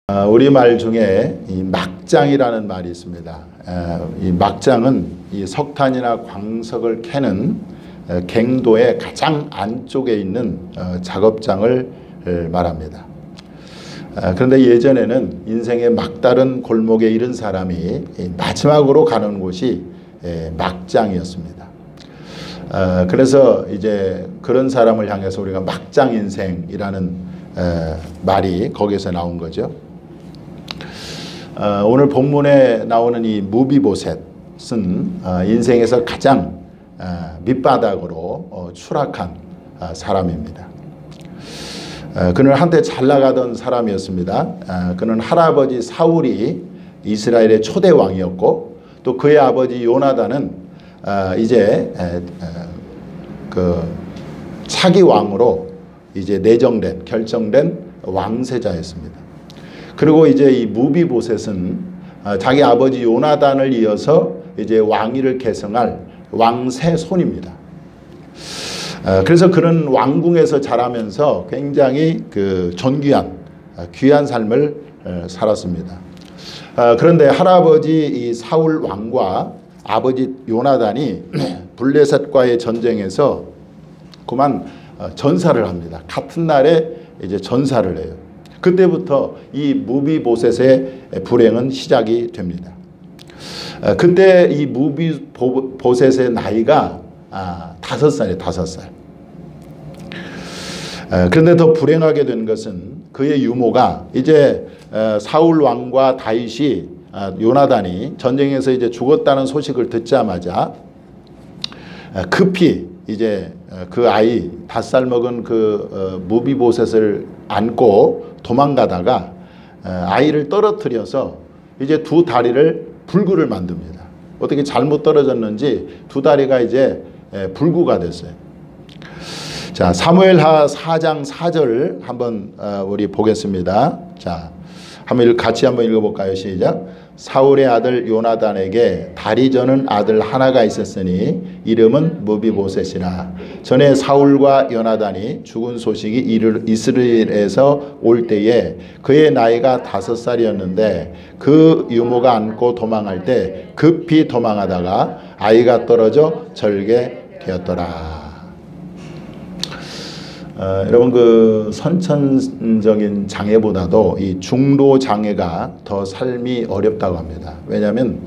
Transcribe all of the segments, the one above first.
우리말 중에 이 막장이라는 말이 있습니다. 이 막장은 이 석탄이나 광석을 캐는 갱도의 가장 안쪽에 있는 작업장을 말합니다. 그런데 예전에는 인생의 막다른 골목에 이른 사람이 마지막으로 가는 곳이 막장이었습니다. 그래서 이제 그런 사람을 향해서 우리가 막장 인생이라는 말이 거기서 나온 거죠. 오늘 본문에 나오는 이 무비보셋은 인생에서 가장 밑바닥으로 추락한 사람입니다. 그는 한때 잘 나가던 사람이었습니다. 그는 할아버지 사울이 이스라엘의 초대 왕이었고 또 그의 아버지 요나단은 이제 그 차기 왕으로 이제 결정된 왕세자였습니다. 그리고 이제 이 무비보셋은 자기 아버지 요나단을 이어서 이제 왕위를 계승할 왕세 손입니다. 그래서 그는 왕궁에서 자라면서 굉장히 그 존귀한 귀한 삶을 살았습니다. 그런데 할아버지 이 사울 왕과 아버지 요나단이 블레셋과의 전쟁에서 그만 전사를 합니다. 같은 날에 이제 전사를 해요. 그때부터 이 무비보셋의 불행은 시작이 됩니다. 그때 이 무비보셋의 나이가 5살이에요. 5살. 그런데 더 불행하게 된 것은 그의 유모가 이제 사울 왕과 다윗이 요나단이 전쟁에서 이제 죽었다는 소식을 듣자마자 급히 이제 그 아이 5살 먹은 그 무비보셋을 안고 도망가다가 아이를 떨어뜨려서 이제 두 다리를 불구를 만듭니다. 어떻게 잘못 떨어졌는지 두 다리가 이제 불구가 됐어요. 자, 사무엘하 4장 4절 한번 우리 보겠습니다. 자, 같이 한번 읽어볼까요? 시작. 사울의 아들 요나단에게 다리 저는 아들 하나가 있었으니 이름은 무비보셋이라. 전에 사울과 요나단이 죽은 소식이 이스라엘에서 올 때에 그의 나이가 5살이었는데 그 유모가 안고 도망할 때 급히 도망하다가 아이가 떨어져 절개 되었더라. 여러분 그 선천적인 장애보다도 이 중도 장애가 더 삶이 어렵다고 합니다. 왜냐하면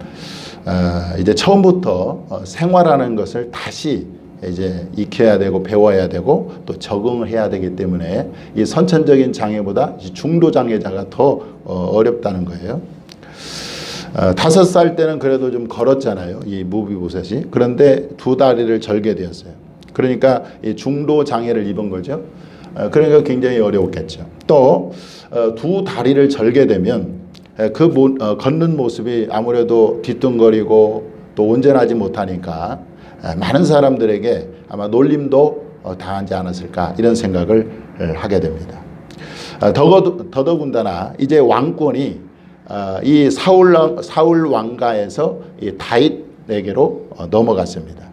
이제 처음부터 생활하는 것을 다시 이제 익혀야 되고 배워야 되고 또 적응을 해야 되기 때문에 이 선천적인 장애보다 중도 장애자가 더 어렵다는 거예요. 5살 때는 그래도 좀 걸었잖아요. 이 무비보셋이. 그런데 두 다리를 절게 되었어요. 그러니까 이 중도 장애를 입은 거죠. 그러니까 굉장히 어려웠겠죠. 또 두 다리를 절게 되면 그 걷는 모습이 아무래도 뒤뚱거리고 또 온전하지 못하니까 많은 사람들에게 아마 놀림도 당하지 않았을까 이런 생각을 하게 됩니다. 더더군다나 이제 왕권이 이 사울 왕가에서 이 다윗에게로 넘어갔습니다.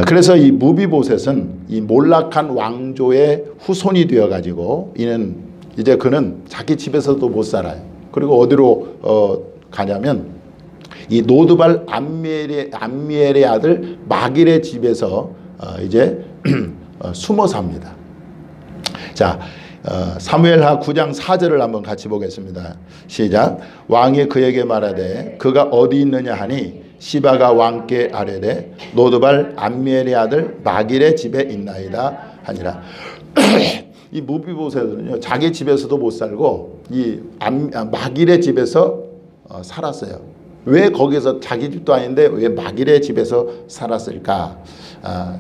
그래서 이 무비보셋은 이 몰락한 왕조의 후손이 되어 가지고 그는 자기 집에서도 못 살아요. 그리고 어디로 가냐면 이 노드발 암미엘의 아들 마길의 집에서 이제 숨어 삽니다. 자, 사무엘하 9장 4절을 한번 같이 보겠습니다. 시작. 왕이 그에게 말하되 그가 어디 있느냐 하니 시바가 왕께 아뢰되 노드발 암미엘의 아들 마길의 집에 있나이다 하니라. 이 무비보셋은요 자기 집에서도 못 살고 이 마길의 집에서 살았어요. 왜 거기서 자기 집도 아닌데 왜 마길의 집에서 살았을까?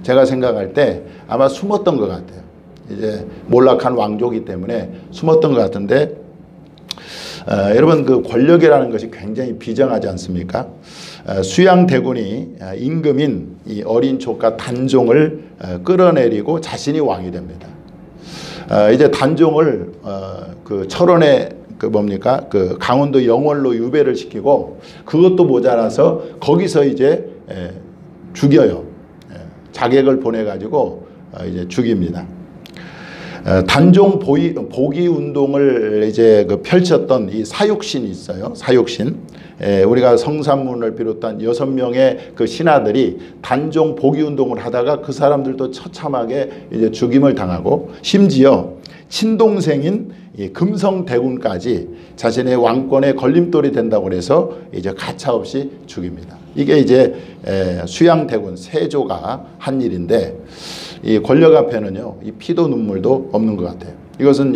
제가 생각할 때 아마 숨었던 것 같아요. 이제 몰락한 왕조이기 때문에 숨었던 것 같은데 여러분 그 권력이라는 것이 굉장히 비정하지 않습니까? 수양대군이 임금인 이 어린 조카 단종을 끌어내리고 자신이 왕이 됩니다. 이제 단종을 그 철원에 그 강원도 영월로 유배를 시키고 그것도 모자라서 거기서 이제 죽여요. 자객을 보내 가지고 이제 죽입니다. 단종 보기 운동을 이제 펼쳤던 이 사육신이 있어요. 사육신. 우리가 성삼문을 비롯한 6명의 그 신하들이 단종 보기 운동을 하다가 그 사람들도 처참하게 이제 죽임을 당하고, 심지어 친동생인 이 금성대군까지 자신의 왕권의 걸림돌이 된다고 해서 이제 가차없이 죽입니다. 이게 이제 수양대군 세조가 한 일인데, 이 권력 앞에는요, 이 피도 눈물도 없는 것 같아요. 이것은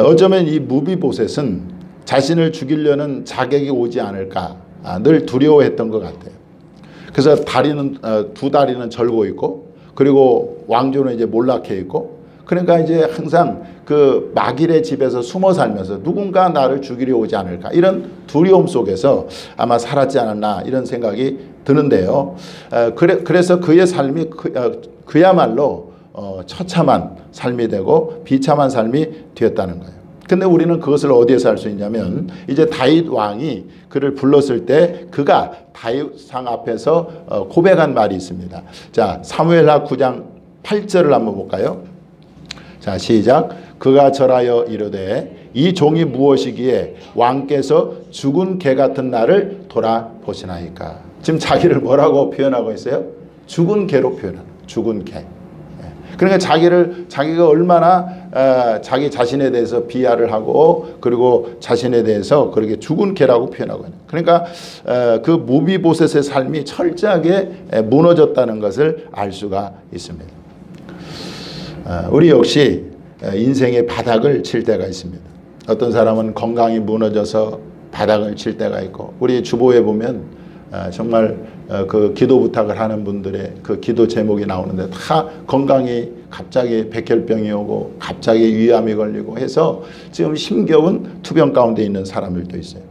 어쩌면 이 무비보셋은 자신을 죽이려는 자객이 오지 않을까 늘 두려워했던 것 같아요. 그래서 두 다리는 절고 있고, 그리고 왕조는 이제 몰락해 있고, 그러니까 이제 항상 그 마길의 집에서 숨어 살면서 누군가 나를 죽이려 오지 않을까, 이런 두려움 속에서 아마 살았지 않았나, 이런 생각이 드는데요. 그래서 그의 삶이 그야말로 처참한 삶이 되고 비참한 삶이 되었다는 거예요. 근데 우리는 그것을 어디에서 알 수 있냐면, 이제 다윗 왕이 그를 불렀을 때 그가 다윗상 앞에서 고백한 말이 있습니다. 자, 사무엘하 9장 8절을 한번 볼까요? 자, 시작. 그가 절하여 이르되 이 종이 무엇이기에 왕께서 죽은 개 같은 나를 돌아보시나이까. 지금 자기를 뭐라고 표현하고 있어요? 죽은 개로 표현하는, 죽은 개. 그러니까 자기가 얼마나 자기 자신에 대해서 비하를 하고, 그리고 자신에 대해서 그렇게 죽은 개라고 표현하고 있는. 그러니까 그 무비보셋의 삶이 철저하게 무너졌다는 것을 알 수가 있습니다. 우리 역시 인생의 바닥을 칠 때가 있습니다. 어떤 사람은 건강이 무너져서 바닥을 칠 때가 있고, 우리 주보에 보면 정말 그 기도 부탁을 하는 분들의 그 기도 제목이 나오는데 다 건강이 갑자기 백혈병이 오고 갑자기 위암이 걸리고 해서 지금 힘겨운 투병 가운데 있는 사람들도 있어요.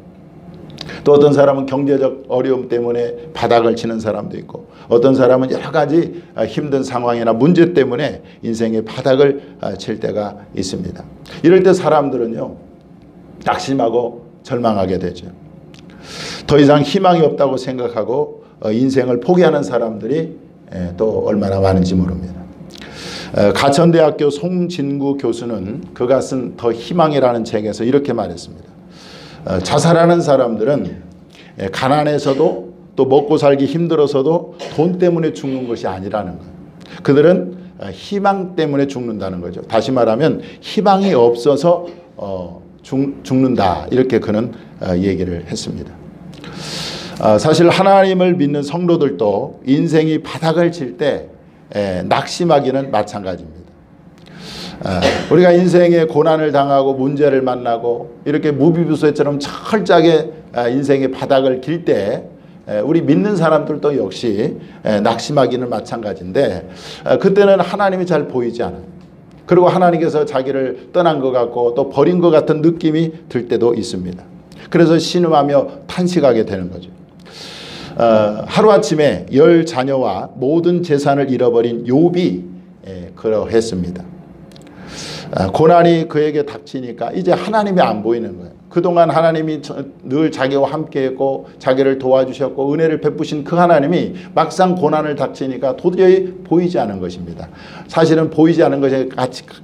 또 어떤 사람은 경제적 어려움 때문에 바닥을 치는 사람도 있고, 어떤 사람은 여러 가지 힘든 상황이나 문제 때문에 인생의 바닥을 칠 때가 있습니다. 이럴 때 사람들은요, 낙심하고 절망하게 되죠. 더 이상 희망이 없다고 생각하고 인생을 포기하는 사람들이 또 얼마나 많은지 모릅니다. 가천대학교 송진구 교수는 그가 쓴 더 희망이라는 책에서 이렇게 말했습니다. 자살하는 사람들은 가난해서도 또 먹고 살기 힘들어서도 돈 때문에 죽는 것이 아니라는 거예요. 그들은 희망 때문에 죽는다는 거죠. 다시 말하면 희망이 없어서 죽는다, 이렇게 그는 얘기를 했습니다. 사실 하나님을 믿는 성도들도 인생이 바닥을 칠 때 낙심하기는 마찬가지입니다. 우리가 인생의 고난을 당하고 문제를 만나고 이렇게 무비보셋처럼 철저하게 인생의 바닥을 길 때 우리 믿는 사람들도 역시 낙심하기는 마찬가지인데, 그때는 하나님이 잘 보이지 않아요. 그리고 하나님께서 자기를 떠난 것 같고 또 버린 것 같은 느낌이 들 때도 있습니다. 그래서 신음하며 탄식하게 되는 거죠. 하루아침에 10 자녀와 모든 재산을 잃어버린 욥이 그러했습니다. 고난이 그에게 닥치니까 이제 하나님이 안 보이는 거예요. 그동안 하나님이 늘 자기와 함께했고 자기를 도와주셨고 은혜를 베푸신 그 하나님이 막상 고난을 닥치니까 도저히 보이지 않은 것입니다. 사실은 보이지 않은 것에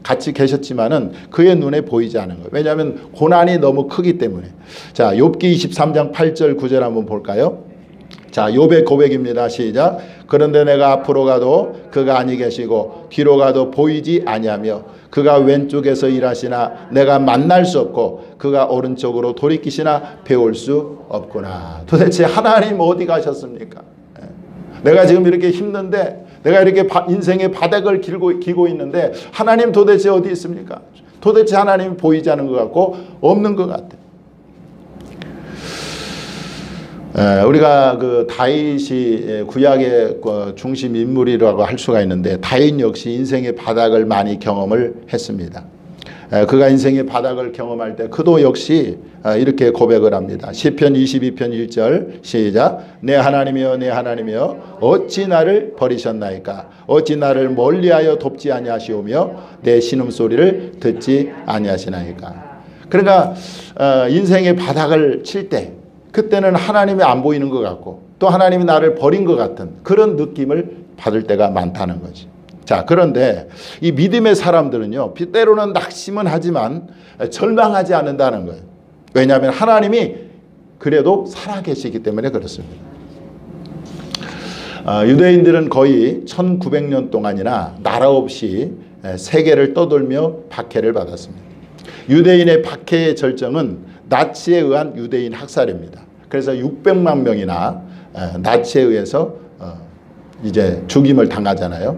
같이 계셨지만은 그의 눈에 보이지 않은 거예요. 왜냐하면 고난이 너무 크기 때문에. 자, 욥기 23장 8절 9절 한번 볼까요? 자, 욥의 고백입니다. 시작. 그런데 내가 앞으로 가도 그가 아니 계시고 뒤로 가도 보이지 아니하며 그가 왼쪽에서 일하시나 내가 만날 수 없고 그가 오른쪽으로 돌이키시나 배울 수 없구나. 도대체 하나님 어디 가셨습니까? 내가 지금 이렇게 힘든데, 내가 이렇게 인생의 바닥을 기고 있는데 하나님 도대체 어디 있습니까? 도대체 하나님이 보이지 않은 것 같고 없는 것 같아요. 우리가 그 다윗이 구약의 중심 인물이라고 할 수가 있는데, 다윗 역시 인생의 바닥을 많이 경험을 했습니다. 그가 인생의 바닥을 경험할 때 그도 역시 이렇게 고백을 합니다. 시편 22편 1절 시작. 내 하나님이여 내 하나님이여 어찌 나를 버리셨나이까. 어찌 나를 멀리하여 돕지 아니하시오며 내 신음소리를 듣지 아니하시나이까. 그러니까 인생의 바닥을 칠 때 그때는 하나님이 안 보이는 것 같고 또 하나님이 나를 버린 것 같은 그런 느낌을 받을 때가 많다는 거지. 자, 그런데 이 믿음의 사람들은요, 때로는 낙심은 하지만 절망하지 않는다는 거예요. 왜냐하면 하나님이 그래도 살아계시기 때문에 그렇습니다. 유대인들은 거의 1900년 동안이나 나라 없이 세계를 떠돌며 박해를 받았습니다. 유대인의 박해의 절정은 나치에 의한 유대인 학살입니다. 그래서 600만 명이나 나치에 의해서 이제 죽임을 당하잖아요.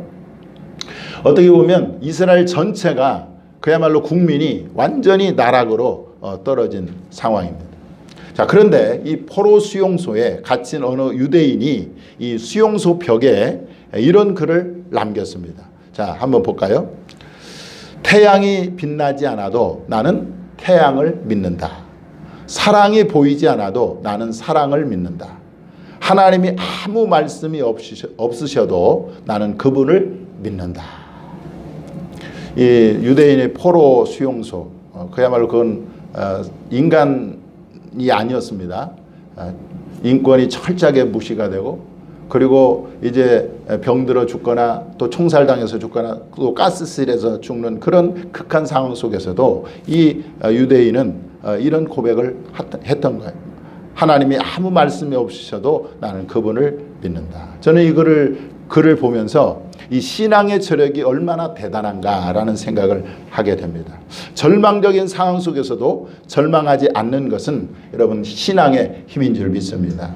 어떻게 보면 이스라엘 전체가 그야말로 국민이 완전히 나락으로 떨어진 상황입니다. 자, 그런데 이 포로 수용소에 갇힌 어느 유대인이 이 수용소 벽에 이런 글을 남겼습니다. 자, 한번 볼까요? 태양이 빛나지 않아도 나는 태양을 믿는다. 사랑이 보이지 않아도 나는 사랑을 믿는다. 하나님이 아무 말씀이 없으셔도 나는 그분을 믿는다. 이 유대인의 포로 수용소, 그야말로 그건 인간이 아니었습니다. 인권이 철저하게 무시가 되고, 그리고 이제 병들어 죽거나 또 총살당해서 죽거나 또 가스실에서 죽는 그런 극한 상황 속에서도 이 유대인은 이런 고백을 했던 거예요. 하나님이 아무 말씀이 없으셔도 나는 그분을 믿는다. 저는 이 글을 보면서 이 신앙의 저력이 얼마나 대단한가라는 생각을 하게 됩니다. 절망적인 상황 속에서도 절망하지 않는 것은 여러분 신앙의 힘인 줄 믿습니다.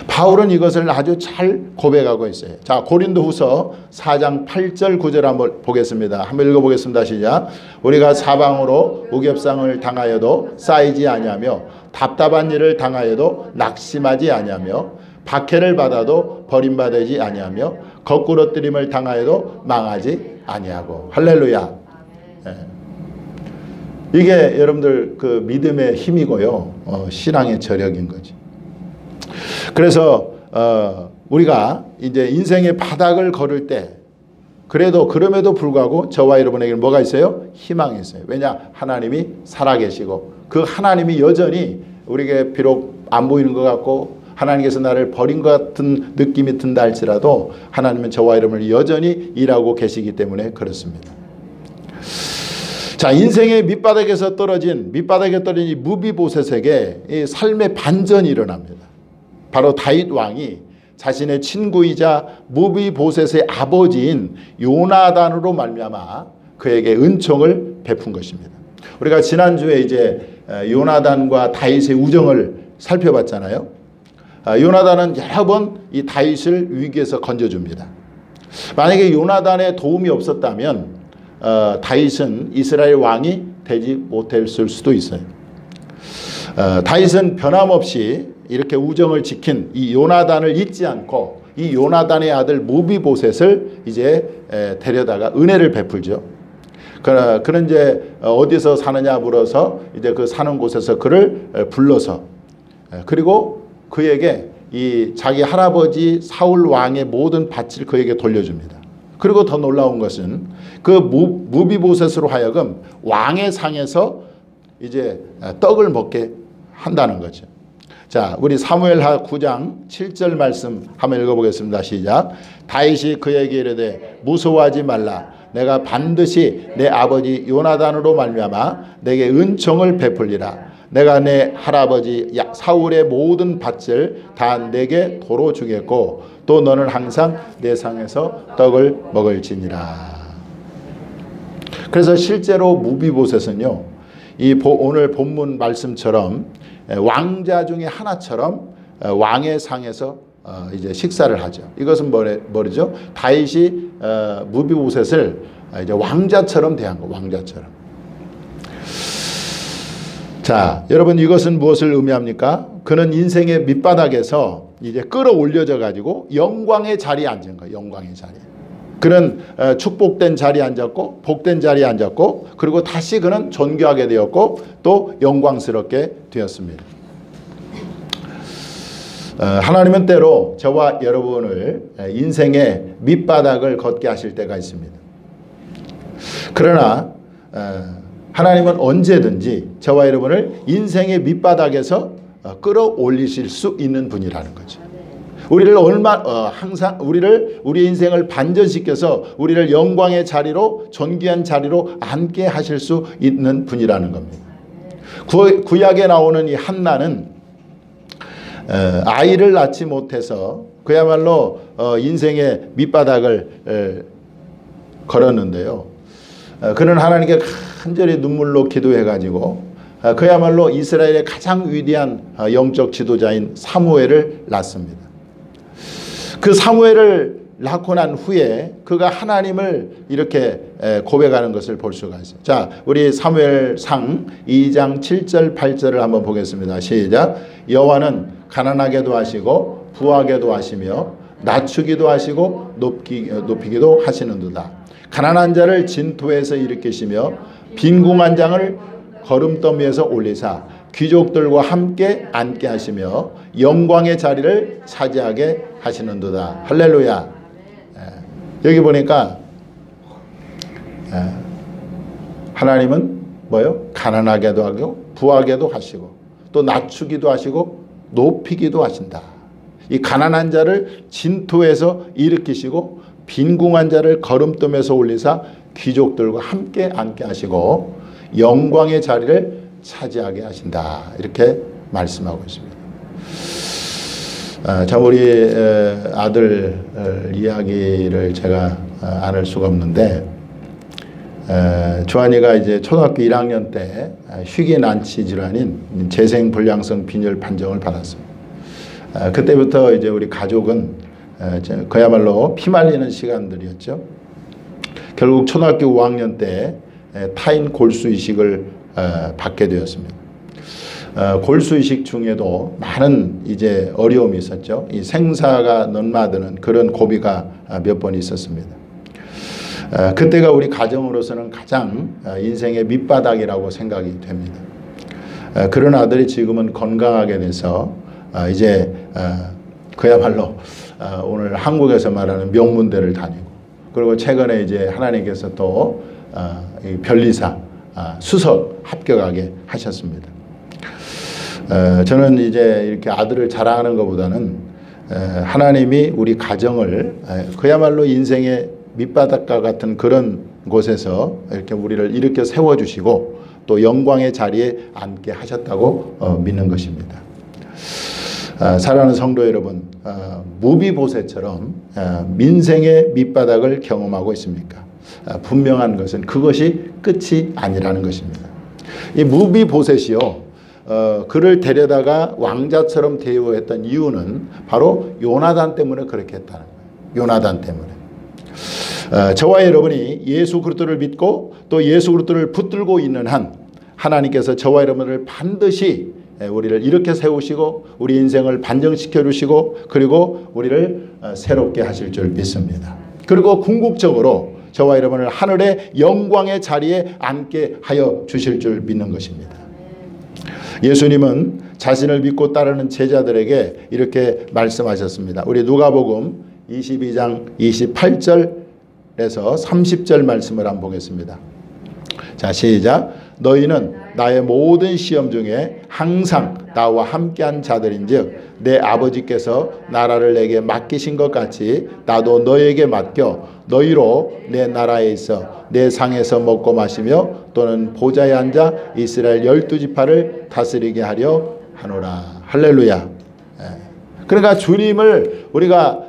바울은 이것을 아주 잘 고백하고 있어요. 자, 고린도후서 4장 8절 9절 한번 보겠습니다. 한번 읽어보겠습니다. 시작. 우리가 사방으로 우ገብ상을 당하여도 쌓이지 아니하며 답답한 일을 당하여도 낙심하지 아니하며 박해를 받아도 버림받지 아니하며 거꾸러뜨림을 당하여도 망하지 아니하고. 할렐루야. 네. 이게 여러분들 그 믿음의 힘이고요. 신앙의 저력인 거지. 그래서 우리가 이제 인생의 바닥을 걸을 때 그럼에도 불구하고 저와 여러분에게 뭐가 있어요? 희망이 있어요. 왜냐? 하나님이 살아계시고 그 하나님이 여전히 우리에게 비록 안 보이는 것 같고 하나님께서 나를 버린 것 같은 느낌이 든다 할지라도 하나님은 저와 여러분을 여전히 일하고 계시기 때문에 그렇습니다. 자, 인생의 밑바닥에 떨어진 이 무비보셋에게 이 삶의 반전이 일어납니다. 바로 다윗 왕이 자신의 친구이자 무비보셋의 아버지인 요나단으로 말미암아 그에게 은총을 베푼 것입니다. 우리가 지난주에 이제 요나단과 다윗의 우정을 살펴봤잖아요. 요나단은 여러 번 이 다윗을 위기에서 건져줍니다. 만약에 요나단의 도움이 없었다면 다윗은 이스라엘 왕이 되지 못했을 수도 있어요. 다윗은 변함없이 이렇게 우정을 지킨 이 요나단을 잊지 않고 이 요나단의 아들 무비보셋을 이제 데려다가 은혜를 베풀죠. 그는 이제 어디서 사느냐 물어서 이제 그 사는 곳에서 그를 불러서 그리고 그에게 이 자기 할아버지 사울 왕의 모든 밭을 그에게 돌려줍니다. 그리고 더 놀라운 것은 그 무비보셋으로 하여금 왕의 상에서 이제 떡을 먹게 한다는 거죠. 자, 우리 사무엘하 9장 7절 말씀 한번 읽어보겠습니다. 시작. 다윗이 그에게 이르되 무서워하지 말라. 내가 반드시 내 아버지 요나단으로 말미암아 내게 은총을 베풀리라. 내가 내 할아버지 사울의 모든 밭을 다 내게 도로 주겠고 또 너는 항상 내 상에서 떡을 먹을지니라. 그래서 실제로 무비보셋은요, 이 오늘 본문 말씀처럼 왕자 중에 하나처럼 왕의 상에서 이제 식사를 하죠. 이것은 뭐죠? 다윗이 무비보셋을 이제 왕자처럼 대한 거, 왕자처럼. 자, 여러분 이것은 무엇을 의미합니까? 그는 인생의 밑바닥에서 이제 끌어올려져 가지고 영광의 자리에 앉은 거예요. 영광의 자리에. 그는 축복된 자리에 앉았고 복된 자리에 앉았고 그리고 다시 그는 존귀하게 되었고 또 영광스럽게 되었습니다. 하나님은 때로 저와 여러분을 인생의 밑바닥을 걷게 하실 때가 있습니다. 그러나 하나님은 언제든지 저와 여러분을 인생의 밑바닥에서 끌어올리실 수 있는 분이라는 거죠. 우리를 항상 우리의 인생을 반전시켜서 우리를 영광의 자리로, 존귀한 자리로 앉게 하실 수 있는 분이라는 겁니다. 구약에 나오는 이 한나는 아이를 낳지 못해서 그야말로 인생의 밑바닥을 걸었는데요. 그는 하나님께 간절히 눈물로 기도해가지고 그야말로 이스라엘의 가장 위대한 영적 지도자인 사무엘을 낳습니다. 그 사무엘을 낳고 난 후에 그가 하나님을 이렇게 고백하는 것을 볼 수가 있어요. 자, 우리 사무엘상 2장 7절 8절을 한번 보겠습니다. 시작. 여호와는 가난하게도 하시고 부하게도 하시며 낮추기도 하시고 높이기도 하시는도다. 가난한 자를 진토에서 일으키시며 빈궁한 자를 거름더미에서 올리사 귀족들과 함께 앉게 하시며 영광의 자리를 차지하게 하시는도다. 할렐루야. 여기 보니까 하나님은 뭐요? 가난하게도 하고 부하게도 하시고 또 낮추기도 하시고 높이기도 하신다. 이 가난한 자를 진토에서 일으키시고 빈궁한 자를 거름더미에서 올리사 귀족들과 함께 앉게 하시고 영광의 자리를 차지하게 하신다. 이렇게 말씀하고 있습니다. 참 우리 아들 이야기를 제가 안 할 수가 없는데 조한이가 이제 초등학교 1학년 때 희귀난치 질환인 재생불량성 빈혈 판정을 받았습니다. 그때부터 이제 우리 가족은 그야말로 피말리는 시간들이었죠. 결국 초등학교 5학년 때 타인 골수이식을 받게 되었습니다. 골수이식 중에도 많은 이제 어려움이 있었죠. 이 생사가 넘나드는 그런 고비가 몇 번 있었습니다. 그때가 우리 가정으로서는 가장 인생의 밑바닥이라고 생각이 됩니다. 그런 아들이 지금은 건강하게 돼서 이제 그야말로 오늘 한국에서 말하는 명문대를 다니고 그리고 최근에 이제 하나님께서 또 변리사 수석 합격하게 하셨습니다. 저는 이제 이렇게 아들을 자랑하는 것보다는 하나님이 우리 가정을 그야말로 인생의 밑바닥과 같은 그런 곳에서 이렇게 우리를 일으켜 세워주시고 또 영광의 자리에 앉게 하셨다고 믿는 것입니다. 사랑하는 성도 여러분, 무비보셋처럼 민생의 밑바닥을 경험하고 있습니까? 분명한 것은 그것이 끝이 아니라는 것입니다. 이 무비보셋이요, 그를 데려다가 왕자처럼 대우했던 이유는 바로 요나단 때문에 그렇게 했다는 거예요. 요나단 때문에. 저와 여러분이 예수 그리스도를 믿고 또 예수 그리스도를 붙들고 있는 한 하나님께서 저와 여러분을 반드시 우리를 이렇게 세우시고 우리 인생을 반정시켜 주시고 그리고 우리를 새롭게 하실 줄 믿습니다. 그리고 궁극적으로 저와 여러분을 하늘의 영광의 자리에 앉게 하여 주실 줄 믿는 것입니다. 예수님은 자신을 믿고 따르는 제자들에게 이렇게 말씀하셨습니다. 우리 누가복음 22장 28절에서 30절 말씀을 한번 보겠습니다. 자, 시작. 너희는 나의 모든 시험 중에 항상 나와 함께한 자들인즉 내 아버지께서 나라를 내게 맡기신 것 같이 나도 너에게 맡겨 너희로 내 나라에 있어 내 상에서 먹고 마시며 또는 보좌에 앉아 이스라엘 12지파를 다스리게 하려 하노라. 할렐루야. 그러니까 주님을 우리가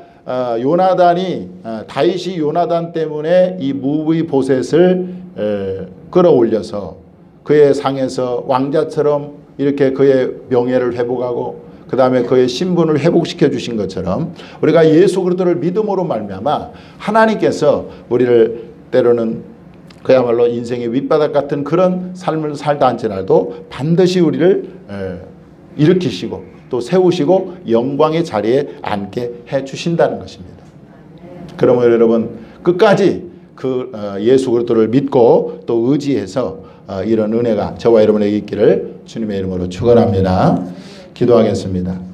요나단이 다윗이 요나단 때문에 이 무비보셋을 끌어올려서 그의 상에서 왕자처럼 이렇게 그의 명예를 회복하고 그 다음에 그의 신분을 회복시켜 주신 것처럼 우리가 예수 그리스도를 믿음으로 말미암아 하나님께서 우리를 때로는 그야말로 인생의 윗바닥 같은 그런 삶을 살다 할지라도 반드시 우리를 일으키시고 또 세우시고 영광의 자리에 앉게 해 주신다는 것입니다. 그러면 여러분 끝까지 그 예수 그리스도를 믿고 또 의지해서 이런 은혜가 저와 여러분에게 있기를 주님의 이름으로 축원합니다. 기도하겠습니다.